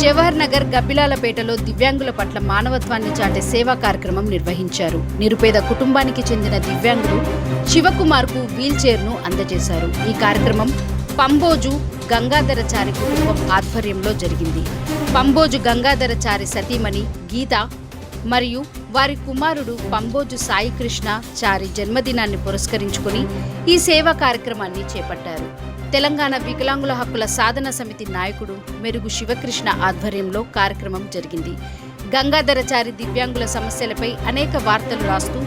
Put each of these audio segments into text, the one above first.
జవహర్ నగర్ గబ్బిలాలపేటలో దివ్యాంగుల పట్ల మానవత్వాన్ని చాటే సేవా కార్యక్రమం నిర్వహించారు. నిరుపేద కుటుంబానికి చెందిన దివ్యాంగులు శివకుమార్కు వీల్ చైర్ను అందజేశారు. ఈ కార్యక్రమం పంబోజు గంగాధరచారి కుటుంబం ఆధ్వర్యంలో జరిగింది. పంబోజు గంగాధరచారి సతీమణి గీత మరియు వారి కుమారుడు పంబోజు సాయికృష్ణ చారి జన్మదినాన్ని పురస్కరించుకుని ఈ సేవా కార్యక్రమాన్ని చేపట్టారు. తెలంగాణ వికలాంగుల హక్కుల సాధన సమితి నాయకుడు మెరుగు శివకృష్ణ ఆధ్వర్యంలో కార్యక్రమం జరిగింది. గంగాధరచారి దివ్యాంగుల సమస్యలపై అనేక వార్తలు రాస్తూ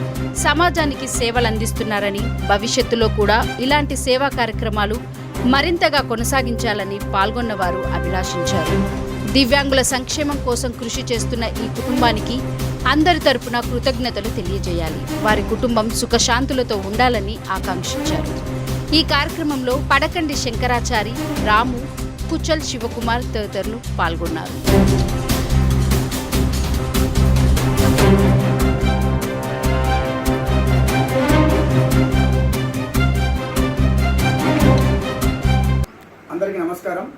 సమాజానికి సేవలు అందిస్తున్నారని, భవిష్యత్తులో కూడా ఇలాంటి సేవా కార్యక్రమాలు మరింతగా కొనసాగించాలని పాల్గొన్నవారు అభిలాషించారు. దివ్యాంగుల సంక్షేమం కోసం కృషి చేస్తున్న ఈ కుటుంబానికి అందరి తరపున కృతజ్ఞతలు తెలియజేయాలి. వారి కుటుంబం సుఖశాంతులతో ఉండాలని ఆకాంక్షించారు. ఈ కార్యక్రమంలో పడకండి శంకరాచారి, రాము, కుచల్ శివకుమార్ తదితరులు పాల్గొన్నారు. అందరికీ నమస్కారం.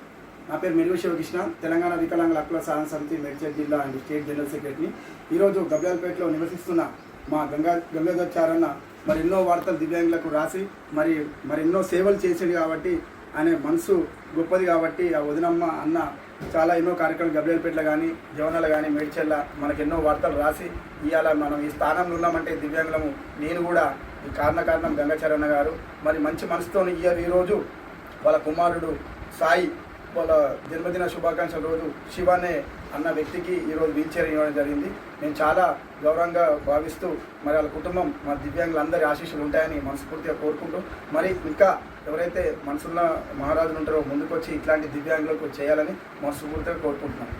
నా పేరు మెరుగు శివకృష్ణ, తెలంగాణ వికలాంగుల హక్కుల సాధన సమితి మేడ్చల్ జిల్లా అండ్ స్టేట్ జనరల్ సెక్రటరీని. ఈరోజు గబ్బిలాలపేటలో నివసిస్తున్న మా గంగాధరచారన్న మరి ఎన్నో వార్తలు దివ్యాంగులకు రాసి మరెన్నో సేవలు చేసేది కాబట్టి, ఆయన మనసు గొప్పది కాబట్టి ఆ వదినమ్మ అన్న చాలా ఎన్నో కార్యక్రమాలు గబ్బిలాలపేటలో కానీ, జవనాల కానీ, మేడ్చల్ల మనకు ఎన్నో వార్తలు రాసి ఇవాళ మనం ఈ స్థానంలో ఉన్నామంటే దివ్యాంగులము. నేను కూడా ఈ కారణం గంగాచారన్న గారు మరి మంచి మనసుతో ఈరోజు వాళ్ళ కుమారుడు సాయి వాళ్ళ జన్మదిన శుభాకాంక్షల రోజు శివానే అన్న వ్యక్తికి ఈరోజు వీల్ చైర్ ఇవ్వడం జరిగింది. నేను చాలా గౌరవంగా భావిస్తూ మరి వాళ్ళ కుటుంబం మా దివ్యాంగులందరి ఆశీస్సులు ఉంటాయని మనస్ఫూర్తిగా కోరుకుంటూ, మరి ఇంకా ఎవరైతే మనసున్న మహారాజులు ఉంటారో ముందుకొచ్చి ఇట్లాంటి దివ్యాంగులకు చేయాలని మనస్ఫూర్తిగా కోరుకుంటున్నాను.